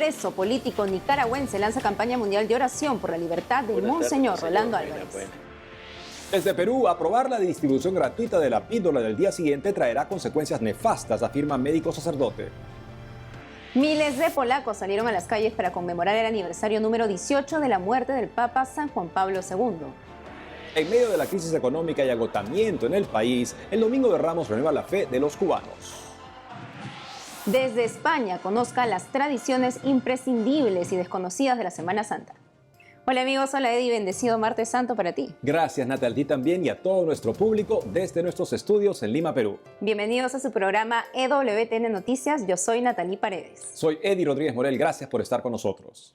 preso político nicaragüense lanza campaña mundial de oración por la libertad del Monseñor Rolando Álvarez. Desde Perú, aprobar la distribución gratuita de la píldora del día siguiente traerá consecuencias nefastas, afirma médico sacerdote. Miles de polacos salieron a las calles para conmemorar el aniversario número 18 de la muerte del Papa San Juan Pablo II. En medio de la crisis económica y agotamiento en el país, el Domingo de Ramos renueva la fe de los cubanos. Desde España, conozca las tradiciones imprescindibles y desconocidas de la Semana Santa. Hola amigos, hola Eddie, bendecido martes santo para ti. Gracias Natalie, a ti también y a todo nuestro público desde nuestros estudios en Lima, Perú. Bienvenidos a su programa EWTN Noticias, yo soy Natalie Paredes. Soy Eddie Rodríguez Morel, gracias por estar con nosotros.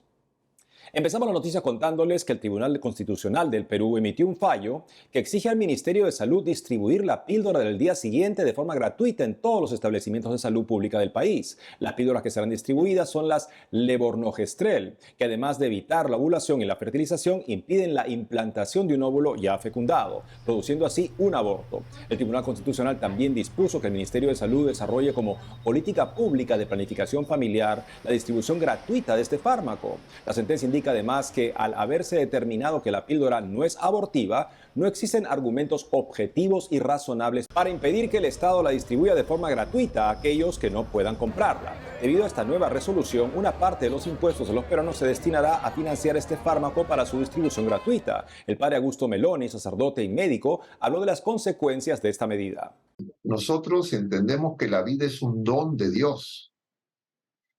Empezamos la noticia contándoles que el Tribunal Constitucional del Perú emitió un fallo que exige al Ministerio de Salud distribuir la píldora del día siguiente de forma gratuita en todos los establecimientos de salud pública del país. Las píldoras que serán distribuidas son las levornogestrel, que además de evitar la ovulación y la fertilización, impiden la implantación de un óvulo ya fecundado, produciendo así un aborto. El Tribunal Constitucional también dispuso que el Ministerio de Salud desarrolle como política pública de planificación familiar la distribución gratuita de este fármaco. La sentencia indica además que al haberse determinado que la píldora no es abortiva, no existen argumentos objetivos y razonables para impedir que el Estado la distribuya de forma gratuita a aquellos que no puedan comprarla. Debido a esta nueva resolución, una parte de los impuestos de los peruanos se destinará a financiar este fármaco para su distribución gratuita. El padre Augusto Meloni, sacerdote y médico, habló de las consecuencias de esta medida. Nosotros entendemos que la vida es un don de Dios.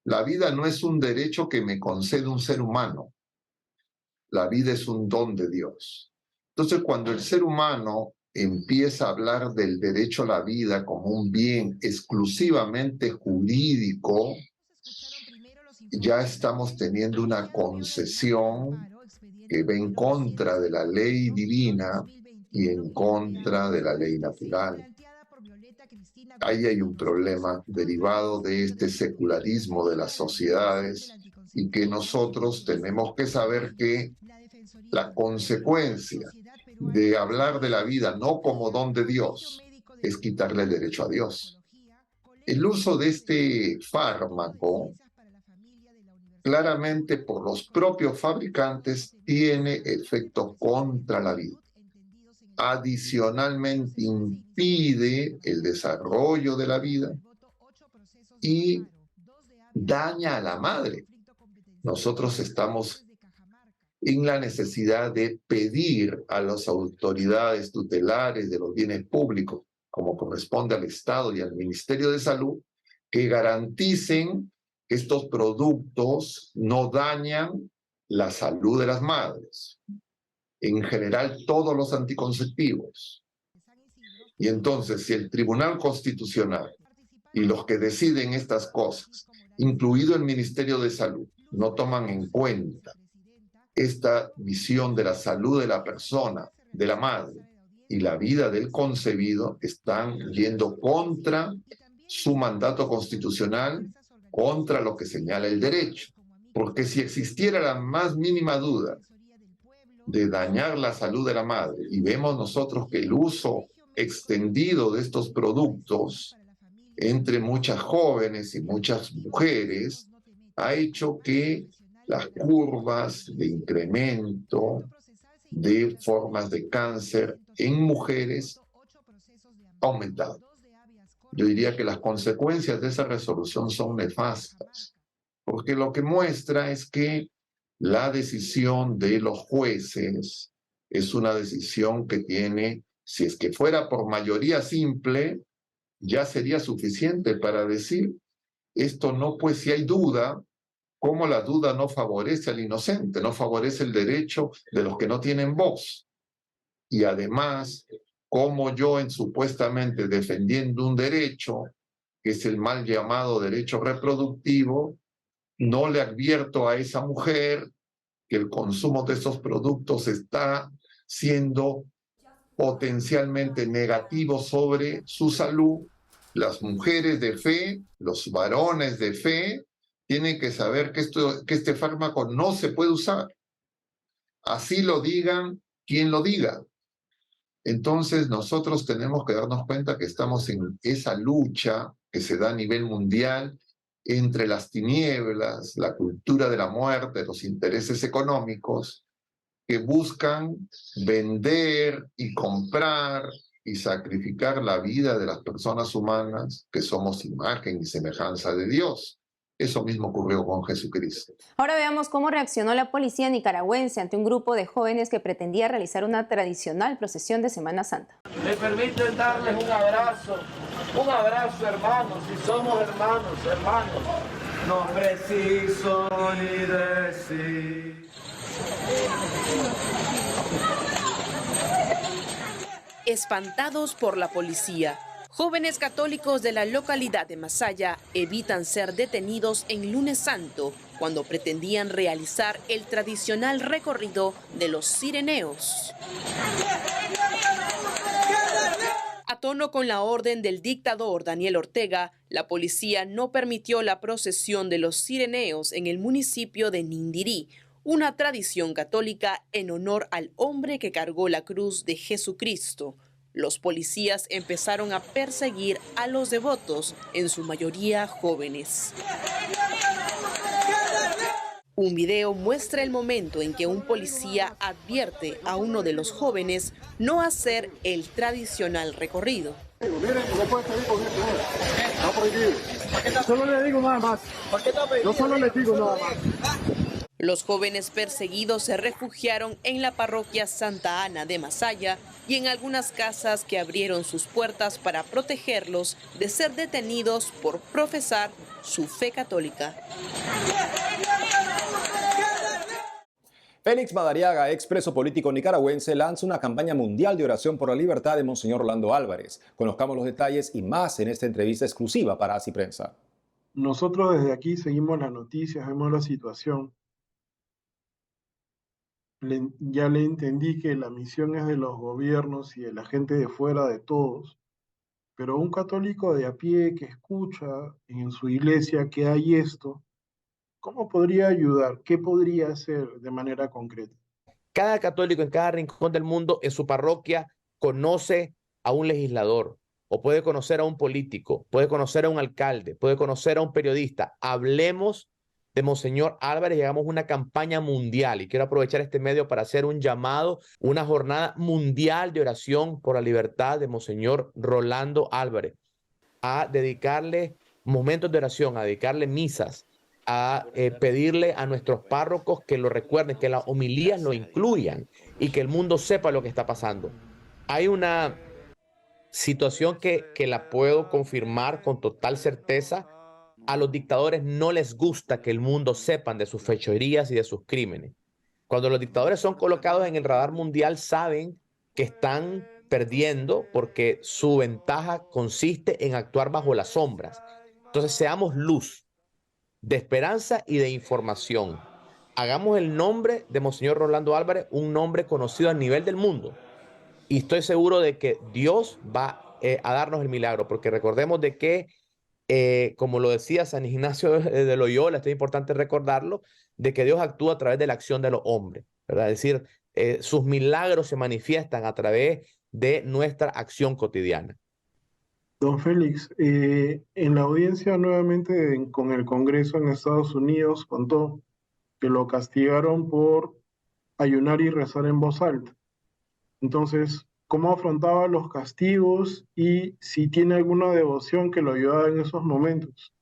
La vida no es un derecho que me concede un ser humano. La vida es un don de Dios. Entonces, cuando el ser humano empieza a hablar del derecho a la vida como un bien exclusivamente jurídico, ya estamos teniendo una concesión que va en contra de la ley divina y en contra de la ley natural. Ahí hay un problema derivado de este secularismo de las sociedades y que nosotros tenemos que saber que la consecuencia de hablar de la vida no como don de Dios es quitarle el derecho a Dios. El uso de este fármaco, claramente por los propios fabricantes, tiene efectos contra la vida. Adicionalmente impide el desarrollo de la vida y daña a la madre. Nosotros estamos en la necesidad de pedir a las autoridades tutelares de los bienes públicos, como corresponde al Estado y al Ministerio de Salud, que garanticen que estos productos no dañan la salud de las madres. En general, todos los anticonceptivos. Y entonces, si el Tribunal Constitucional y los que deciden estas cosas, incluido el Ministerio de Salud, no toman en cuenta esta visión de la salud de la persona, de la madre, y la vida del concebido, están yendo contra su mandato constitucional, contra lo que señala el derecho. Porque si existiera la más mínima duda de dañar la salud de la madre, y vemos nosotros que el uso extendido de estos productos entre muchas jóvenes y muchas mujeres ha hecho que las curvas de incremento de formas de cáncer en mujeres ha aumentado. Yo diría que las consecuencias de esa resolución son nefastas, porque lo que muestra es que la decisión de los jueces es una decisión que tiene, si es que fuera por mayoría simple, ya sería suficiente para decir, esto no, pues si hay duda, cómo la duda no favorece al inocente, no favorece el derecho de los que no tienen voz. Y además, cómo yo supuestamente defendiendo un derecho, que es el mal llamado derecho reproductivo, no le advierto a esa mujer que el consumo de esos productos está siendo potencialmente negativo sobre su salud. Las mujeres de fe, los varones de fe, tienen que saber que este fármaco no se puede usar. Así lo digan quien lo diga. Entonces nosotros tenemos que darnos cuenta que estamos en esa lucha que se da a nivel mundial entre las tinieblas, la cultura de la muerte, los intereses económicos que buscan vender y comprar y sacrificar la vida de las personas humanas que somos imagen y semejanza de Dios. Eso mismo ocurrió con Jesucristo. Ahora veamos cómo reaccionó la policía nicaragüense ante un grupo de jóvenes que pretendía realizar una tradicional procesión de Semana Santa. Me permiten darles un abrazo hermanos, si somos hermanos, no preciso ni decir. Espantados por la policía, jóvenes católicos de la localidad de Masaya evitan ser detenidos en Lunes Santo cuando pretendían realizar el tradicional recorrido de los cireneos. A tono con la orden del dictador Daniel Ortega, la policía no permitió la procesión de los cireneos en el municipio de Nindirí, una tradición católica en honor al hombre que cargó la cruz de Jesucristo. Los policías empezaron a perseguir a los devotos, en su mayoría jóvenes. Un video muestra el momento en que un policía advierte a uno de los jóvenes no hacer el tradicional recorrido. Solo le digo nada más. Yo solo le digo nada más. Los jóvenes perseguidos se refugiaron en la parroquia Santa Ana de Masaya y en algunas casas que abrieron sus puertas para protegerlos de ser detenidos por profesar su fe católica. Félix Madariaga, ex preso político nicaragüense, lanza una campaña mundial de oración por la libertad de Monseñor Rolando Álvarez. Conozcamos los detalles y más en esta entrevista exclusiva para Así Prensa. Nosotros desde aquí seguimos las noticias, vemos la situación. Ya le entendí que la misión es de los gobiernos y de la gente de fuera, de todos, pero un católico de a pie que escucha en su iglesia que hay esto, ¿cómo podría ayudar? ¿Qué podría hacer de manera concreta? Cada católico en cada rincón del mundo, en su parroquia, conoce a un legislador o puede conocer a un político, puede conocer a un alcalde, puede conocer a un periodista. Hablemos de Monseñor Álvarez y hagamos una campaña mundial. Y quiero aprovechar este medio para hacer un llamado, una jornada mundial de oración por la libertad de Monseñor Rolando Álvarez, a dedicarle momentos de oración, a dedicarle misas, a pedirle a nuestros párrocos que lo recuerden, que las homilías lo incluyan y que el mundo sepa lo que está pasando. Hay una situación que la puedo confirmar con total certeza. A los dictadores no les gusta que el mundo sepan de sus fechorías y de sus crímenes. Cuando los dictadores son colocados en el radar mundial, saben que están perdiendo porque su ventaja consiste en actuar bajo las sombras. Entonces, seamos luz de esperanza y de información. Hagamos el nombre de Monseñor Rolando Álvarez un nombre conocido a nivel del mundo. Y estoy seguro de que Dios va a darnos el milagro, porque recordemos de que, como lo decía San Ignacio de Loyola, esto es importante recordarlo, de que Dios actúa a través de la acción de los hombres, ¿verdad? Es decir, sus milagros se manifiestan a través de nuestra acción cotidiana. Don Félix, en la audiencia nuevamente con el Congreso en Estados Unidos contó que lo castigaron por ayunar y rezar en voz alta. Entonces, ¿cómo afrontaba los castigos y si tiene alguna devoción que lo ayudaba en esos momentos?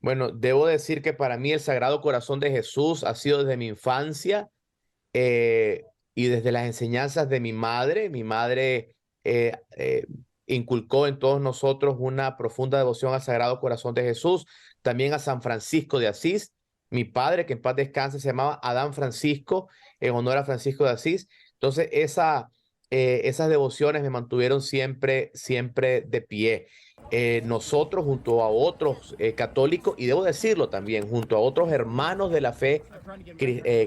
Bueno, debo decir que para mí el Sagrado Corazón de Jesús ha sido desde mi infancia y desde las enseñanzas de mi madre. Mi madre inculcó en todos nosotros una profunda devoción al Sagrado Corazón de Jesús, también a San Francisco de Asís. Mi padre, que en paz descanse, se llamaba Adán Francisco, en honor a Francisco de Asís. Entonces, esas devociones me mantuvieron siempre de pie. Nosotros, junto a otros católicos, y debo decirlo también, junto a otros hermanos de la fe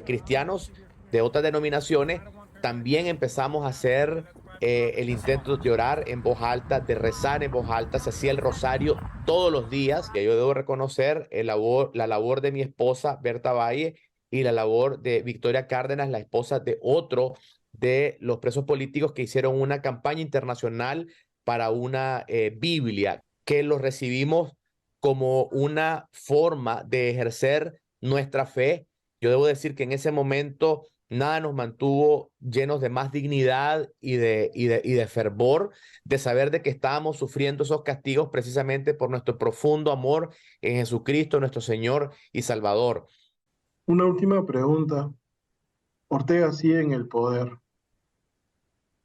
cristianos de otras denominaciones, también empezamos a hacer el intento de orar en voz alta, de rezar en voz alta. Se hacía el rosario todos los días. Y yo debo reconocer la labor de mi esposa, Berta Valle, y la labor de Victoria Cárdenas, la esposa de otro de los presos políticos que hicieron una campaña internacional para una Biblia, que los recibimos como una forma de ejercer nuestra fe. Yo debo decir que en ese momento nada nos mantuvo llenos de más dignidad y de fervor, de saber de que estábamos sufriendo esos castigos precisamente por nuestro profundo amor en Jesucristo, nuestro Señor y Salvador. Una última pregunta. Ortega sigue en el poder.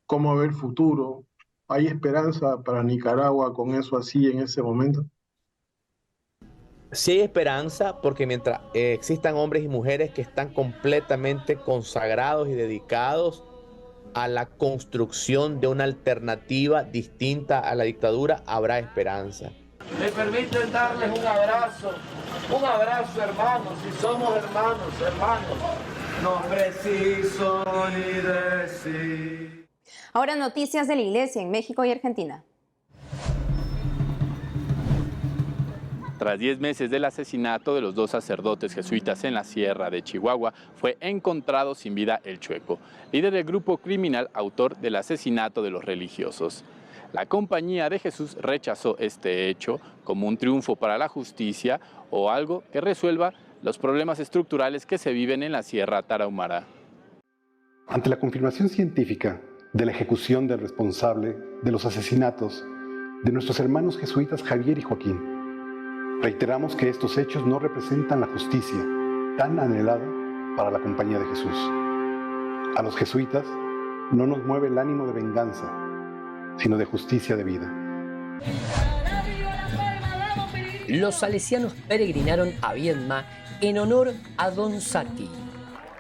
¿Cómo ve el futuro? ¿Hay esperanza para Nicaragua con eso así en ese momento? Sí hay esperanza porque mientras existan hombres y mujeres que están completamente consagrados y dedicados a la construcción de una alternativa distinta a la dictadura, habrá esperanza. Me permiten darles un abrazo hermanos, si somos hermanos, no preciso ni decir. Ahora noticias de la Iglesia en México y Argentina. Tras 10 meses del asesinato de los 2 sacerdotes jesuitas en la Sierra de Chihuahua, fue encontrado sin vida el Chueco, líder del grupo criminal autor del asesinato de los religiosos. La Compañía de Jesús rechazó este hecho como un triunfo para la justicia o algo que resuelva los problemas estructurales que se viven en la Sierra Tarahumara. Ante la confirmación científica de la ejecución del responsable de los asesinatos de nuestros hermanos jesuitas Javier y Joaquín, reiteramos que estos hechos no representan la justicia tan anhelada para la Compañía de Jesús. A los jesuitas no nos mueve el ánimo de venganza, sino de justicia de vida. Los salesianos peregrinaron a Viedma en honor a Don Sati.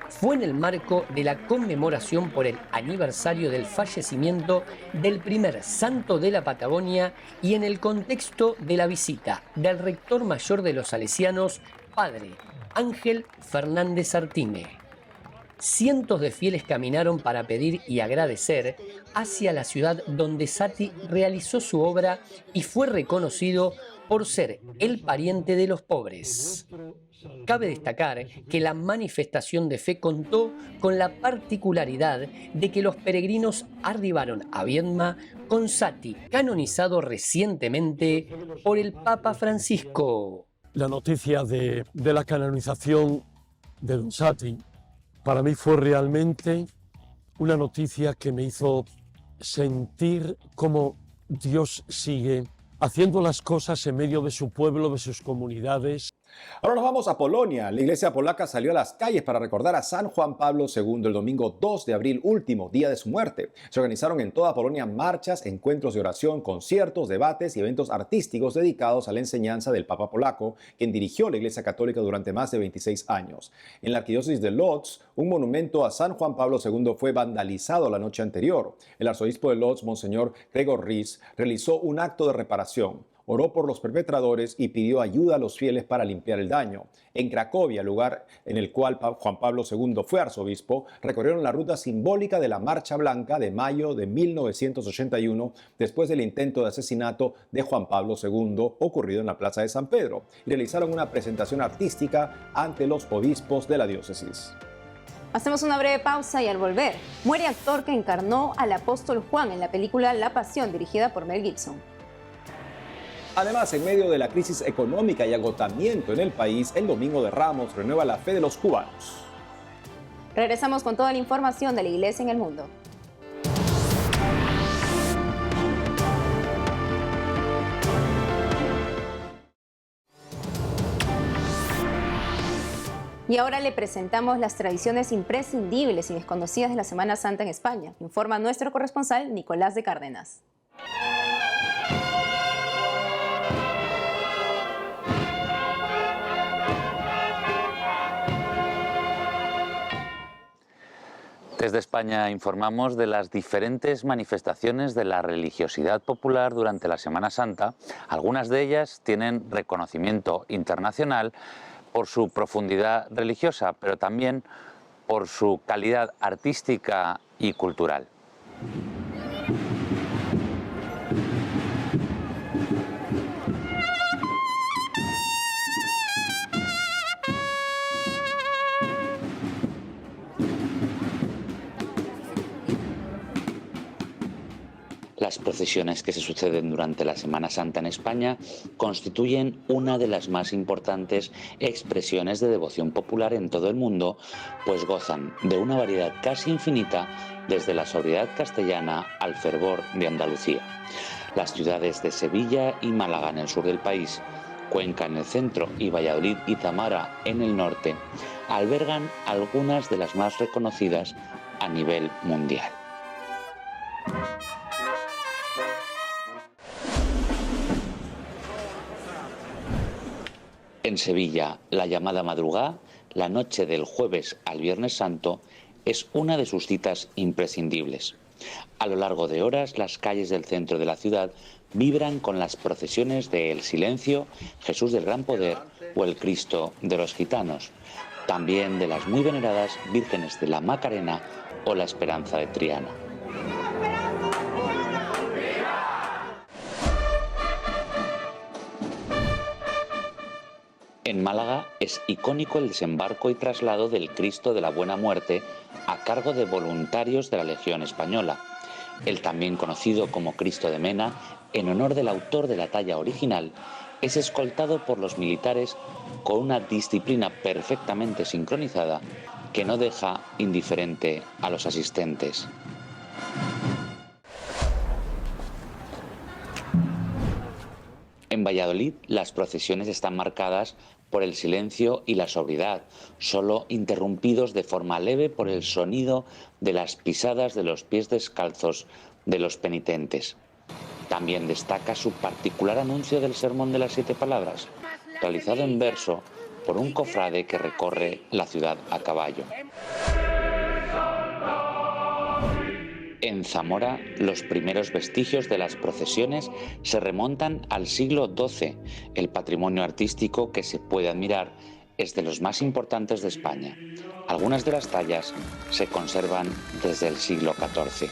Fue en el marco de la conmemoración por el aniversario del fallecimiento del primer santo de la Patagonia y en el contexto de la visita del rector mayor de los salesianos, padre Ángel Fernández Artime. Cientos de fieles caminaron para pedir y agradecer hacia la ciudad donde Sati realizó su obra y fue reconocido por ser el pariente de los pobres. Cabe destacar que la manifestación de fe contó con la particularidad de que los peregrinos arribaron a Viedma con Sati, canonizado recientemente por el Papa Francisco. La noticia de la canonización de Don Sati para mí fue realmente una noticia que me hizo sentir cómo Dios sigue haciendo las cosas en medio de su pueblo, de sus comunidades. Ahora nos vamos a Polonia. La iglesia polaca salió a las calles para recordar a San Juan Pablo II el domingo 2 de abril, último día de su muerte. Se organizaron en toda Polonia marchas, encuentros de oración, conciertos, debates y eventos artísticos dedicados a la enseñanza del Papa polaco, quien dirigió la Iglesia Católica durante más de 26 años. En la arquidiócesis de Łódź, un monumento a San Juan Pablo II fue vandalizado la noche anterior. El arzobispo de Łódź, Monseñor Gregor Rys, realizó un acto de reparación. Oró por los perpetradores y pidió ayuda a los fieles para limpiar el daño. En Cracovia, lugar en el cual Juan Pablo II fue arzobispo, recorrieron la ruta simbólica de la Marcha Blanca de mayo de 1981, después del intento de asesinato de Juan Pablo II ocurrido en la Plaza de San Pedro, y realizaron una presentación artística ante los obispos de la diócesis. Hacemos una breve pausa y al volver, muere actor que encarnó al apóstol Juan en la película La Pasión, dirigida por Mel Gibson. Además, en medio de la crisis económica y agotamiento en el país, el Domingo de Ramos renueva la fe de los cubanos. Regresamos con toda la información de la Iglesia en el mundo. Y ahora le presentamos las tradiciones imprescindibles y desconocidas de la Semana Santa en España, informa nuestro corresponsal Nicolás de Cárdenas. Desde España informamos de las diferentes manifestaciones de la religiosidad popular durante la Semana Santa. Algunas de ellas tienen reconocimiento internacional por su profundidad religiosa, pero también por su calidad artística y cultural. Las procesiones que se suceden durante la Semana Santa en España constituyen una de las más importantes expresiones de devoción popular en todo el mundo, pues gozan de una variedad casi infinita desde la sobriedad castellana al fervor de Andalucía. Las ciudades de Sevilla y Málaga en el sur del país, Cuenca en el centro y Valladolid y Zamora en el norte, albergan algunas de las más reconocidas a nivel mundial. En Sevilla, la llamada madrugada, la noche del jueves al Viernes Santo, es una de sus citas imprescindibles. A lo largo de horas, las calles del centro de la ciudad vibran con las procesiones de El Silencio, Jesús del Gran Poder o el Cristo de los Gitanos, también de las muy veneradas Vírgenes de la Macarena o la Esperanza de Triana. En Málaga es icónico el desembarco y traslado del Cristo de la Buena Muerte a cargo de voluntarios de la Legión Española. El también conocido como Cristo de Mena, en honor del autor de la talla original, es escoltado por los militares con una disciplina perfectamente sincronizada que no deja indiferente a los asistentes. En Valladolid, las procesiones están marcadas por el silencio y la sobriedad, solo interrumpidos de forma leve por el sonido de las pisadas de los pies descalzos de los penitentes. También destaca su particular anuncio del Sermón de las 7 Palabras, realizado en verso por un cofrade que recorre la ciudad a caballo. En Zamora, los primeros vestigios de las procesiones se remontan al siglo XII. El patrimonio artístico que se puede admirar es de los más importantes de España. Algunas de las tallas se conservan desde el siglo XIV.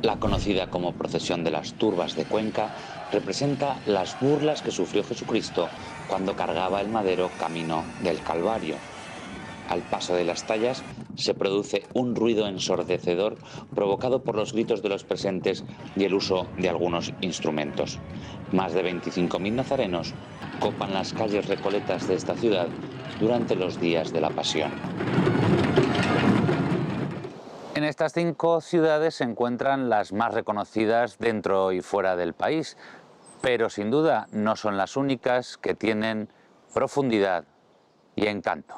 La conocida como Procesión de las Turbas de Cuenca representa las burlas que sufrió Jesucristo cuando cargaba el madero camino del Calvario. Al paso de las tallas se produce un ruido ensordecedor provocado por los gritos de los presentes y el uso de algunos instrumentos. Más de 25.000 nazarenos copan las calles recoletas de esta ciudad durante los días de la Pasión. En estas 5 ciudades se encuentran las más reconocidas dentro y fuera del país, pero sin duda no son las únicas que tienen profundidad y encanto.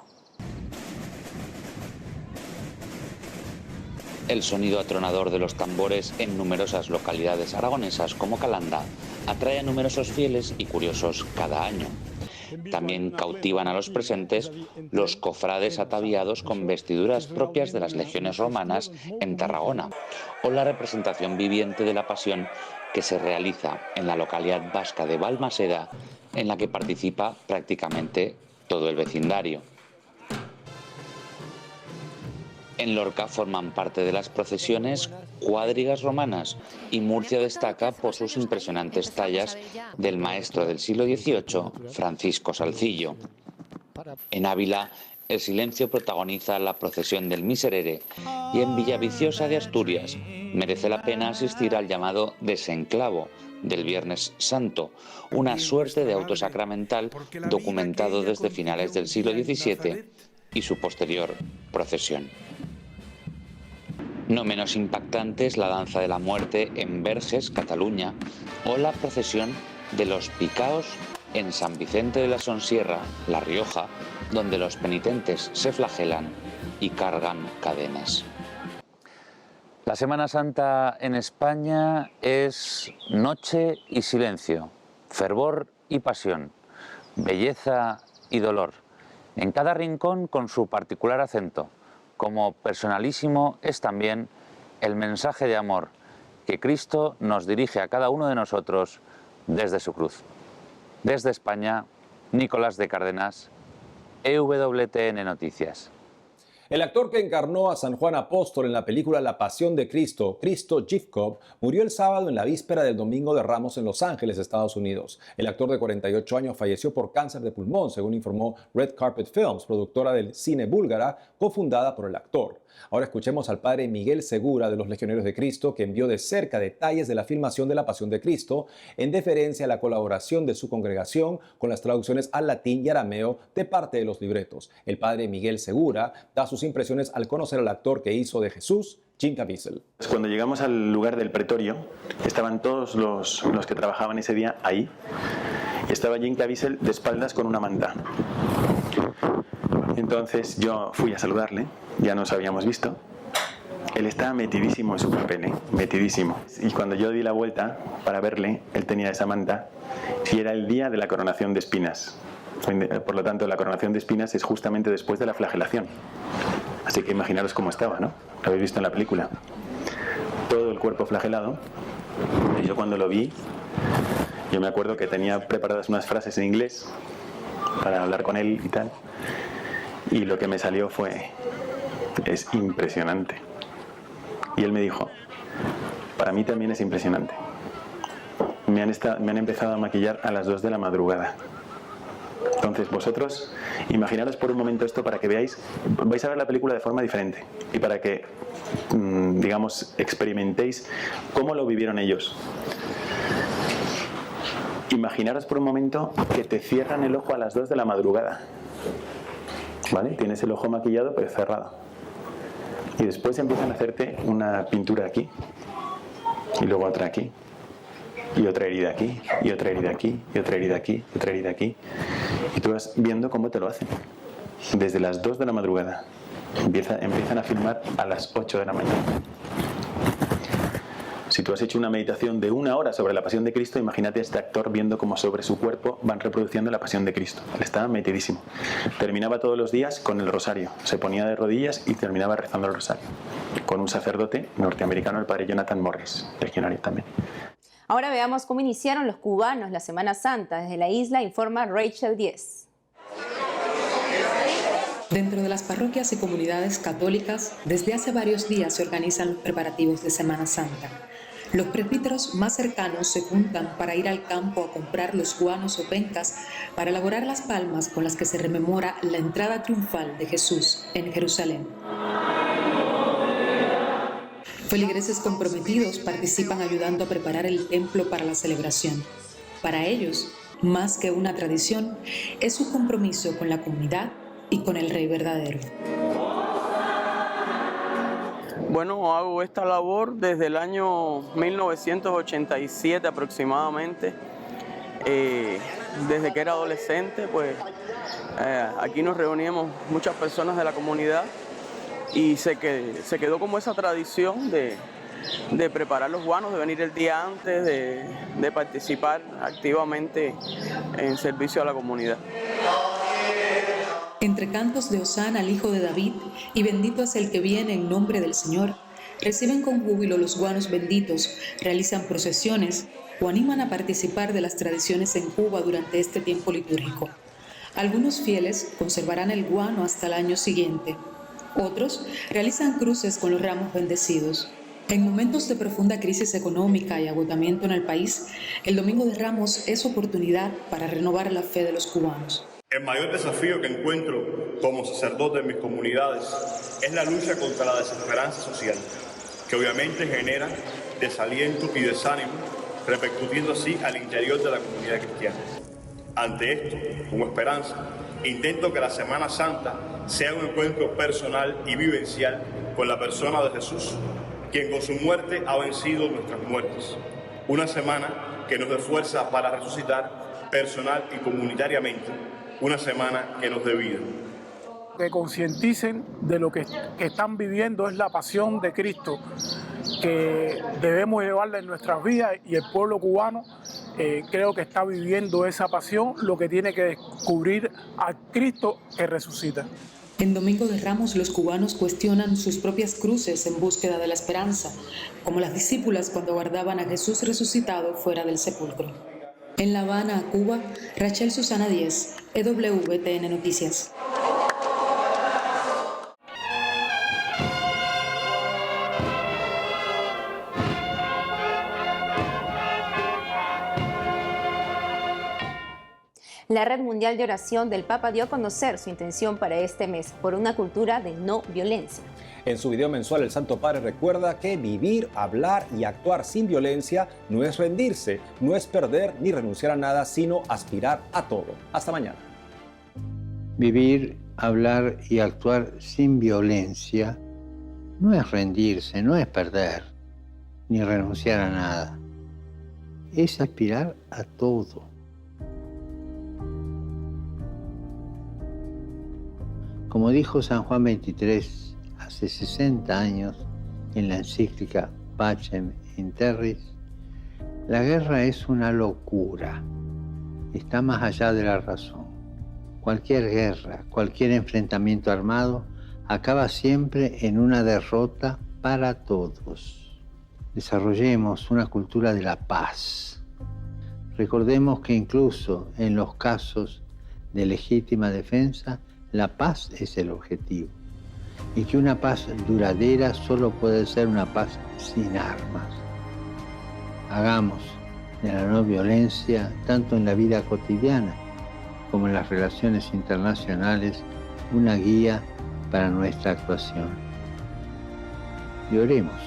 El sonido atronador de los tambores en numerosas localidades aragonesas como Calanda atrae a numerosos fieles y curiosos cada año. También cautivan a los presentes los cofrades ataviados con vestiduras propias de las legiones romanas en Tarragona, o la representación viviente de la Pasión que se realiza en la localidad vasca de Balmaseda, en la que participa prácticamente todo el vecindario. En Lorca forman parte de las procesiones cuadrigas romanas y Murcia destaca por sus impresionantes tallas del maestro del siglo XVIII, Francisco Salcillo. En Ávila, El Silencio protagoniza la procesión del Miserere y en Villaviciosa de Asturias merece la pena asistir al llamado desenclavo del Viernes Santo, una suerte de auto sacramental documentado desde finales del siglo XVII y su posterior procesión. No menos impactante es la danza de la muerte en Verges, Cataluña, o la procesión de los picaos en San Vicente de la Sonsierra, La Rioja, donde los penitentes se flagelan y cargan cadenas. La Semana Santa en España es noche y silencio, fervor y pasión, belleza y dolor, en cada rincón con su particular acento. Como personalísimo es también el mensaje de amor que Cristo nos dirige a cada uno de nosotros desde su cruz. Desde España, Nicolás de Cárdenas, EWTN Noticias. El actor que encarnó a San Juan Apóstol en la película La Pasión de Cristo, Krzysztof Żyłkow, murió el sábado en la víspera del Domingo de Ramos en Los Ángeles, Estados Unidos. El actor de 48 años falleció por cáncer de pulmón, según informó Red Carpet Films, productora del cine búlgara, cofundada por el actor. Ahora escuchemos al padre Miguel Segura de los Legionarios de Cristo, que envió de cerca detalles de la filmación de La Pasión de Cristo en deferencia a la colaboración de su congregación con las traducciones al latín y arameo de parte de los libretos. El padre Miguel Segura da sus impresiones al conocer al actor que hizo de Jesús, Jim Caviezel. Cuando llegamos al lugar del pretorio, estaban todos los que trabajaban ese día ahí. Y estaba Jim Caviezel de espaldas con una manta. Entonces yo fui a saludarle, ya nos habíamos visto. Él estaba metidísimo en su papel, metidísimo. Y cuando yo di la vuelta para verle, él tenía esa manta y era el día de la coronación de espinas. Por lo tanto, la coronación de espinas es justamente después de la flagelación. Así que imaginaros cómo estaba, ¿no? Lo habéis visto en la película. Todo el cuerpo flagelado. Y yo cuando lo vi, yo me acuerdo que tenía preparadas unas frases en inglés para hablar con él y tal. Y lo que me salió fue: es impresionante. Y él me dijo: para mí también es impresionante. Me han empezado a maquillar a las 2 de la madrugada. Entonces vosotros, imaginaros por un momento esto para que veáis, vais a ver la película de forma diferente y para que, digamos, experimentéis cómo lo vivieron ellos. Imaginaros por un momento que te cierran el ojo a las 2 de la madrugada. ¿Vale? Tienes el ojo maquillado pero cerrado. Y después empiezan a hacerte una pintura aquí, y luego otra aquí, y otra herida aquí, y otra herida aquí, y otra herida aquí, y otra herida aquí. Y tú vas viendo cómo te lo hacen. Desde las 2 de la madrugada. Empiezan a filmar a las 8 de la mañana. Si tú has hecho una meditación de 1 hora sobre la Pasión de Cristo, imagínate a este actor viendo cómo sobre su cuerpo van reproduciendo la Pasión de Cristo. Él estaba metidísimo. Terminaba todos los días con el rosario. Se ponía de rodillas y terminaba rezando el rosario. Con un sacerdote norteamericano, el padre Jonathan Morris, legionario también. Ahora veamos cómo iniciaron los cubanos la Semana Santa. Desde la isla informa Rachel Díez. Dentro de las parroquias y comunidades católicas, desde hace varios días se organizan los preparativos de Semana Santa. Los presbíteros más cercanos se juntan para ir al campo a comprar los guanos o pencas para elaborar las palmas con las que se rememora la entrada triunfal de Jesús en Jerusalén. Feligreses comprometidos participan ayudando a preparar el templo para la celebración. Para ellos, más que una tradición, es su compromiso con la comunidad y con el Rey verdadero. Bueno, hago esta labor desde el año 1987 aproximadamente. Desde que era adolescente, pues aquí nos reuníamos muchas personas de la comunidad y se quedó como esa tradición de preparar los guanos, de venir el día antes, de participar activamente en servicio a la comunidad. Entre cantos de Hosana al Hijo de David y bendito es el que viene en nombre del Señor, reciben con júbilo los guanos benditos, realizan procesiones o animan a participar de las tradiciones en Cuba durante este tiempo litúrgico. Algunos fieles conservarán el guano hasta el año siguiente. Otros realizan cruces con los ramos bendecidos. En momentos de profunda crisis económica y agotamiento en el país, el Domingo de Ramos es oportunidad para renovar la fe de los cubanos. El mayor desafío que encuentro como sacerdote en mis comunidades es la lucha contra la desesperanza social, que obviamente genera desaliento y desánimo, repercutiendo así al interior de la comunidad cristiana. Ante esto, como esperanza, intento que la Semana Santa sea un encuentro personal y vivencial con la persona de Jesús, quien con su muerte ha vencido nuestras muertes. Una semana que nos dé fuerza para resucitar personal y comunitariamente. Una semana que nos dé vida. Que concienticen de lo que están viviendo es la pasión de Cristo, que debemos llevarla en nuestras vidas, y el pueblo cubano creo que está viviendo esa pasión, lo que tiene que descubrir a Cristo que resucita. En Domingo de Ramos los cubanos cuestionan sus propias cruces en búsqueda de la esperanza, como las discípulas cuando guardaban a Jesús resucitado fuera del sepulcro. En La Habana, Cuba, Rachel Susana Díez, EWTN Noticias. La Red Mundial de Oración del Papa dio a conocer su intención para este mes por una cultura de no violencia. En su video mensual, el Santo Padre recuerda que vivir, hablar y actuar sin violencia no es rendirse, no es perder ni renunciar a nada, sino aspirar a todo. Hasta mañana. Vivir, hablar y actuar sin violencia no es rendirse, no es perder ni renunciar a nada. Es aspirar a todo. Como dijo San Juan XXIII hace 60 años en la encíclica Pacem in Terris, la guerra es una locura, está más allá de la razón. Cualquier guerra, cualquier enfrentamiento armado acaba siempre en una derrota para todos. Desarrollemos una cultura de la paz. Recordemos que incluso en los casos de legítima defensa, la paz es el objetivo. Y que una paz duradera solo puede ser una paz sin armas. Hagamos de la no violencia, tanto en la vida cotidiana como en las relaciones internacionales, una guía para nuestra actuación. Y oremos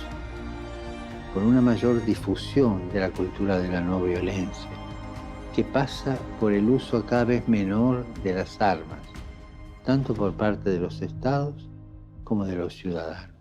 por una mayor difusión de la cultura de la no violencia, que pasa por el uso cada vez menor de las armas, tanto por parte de los estados como de los ciudadanos.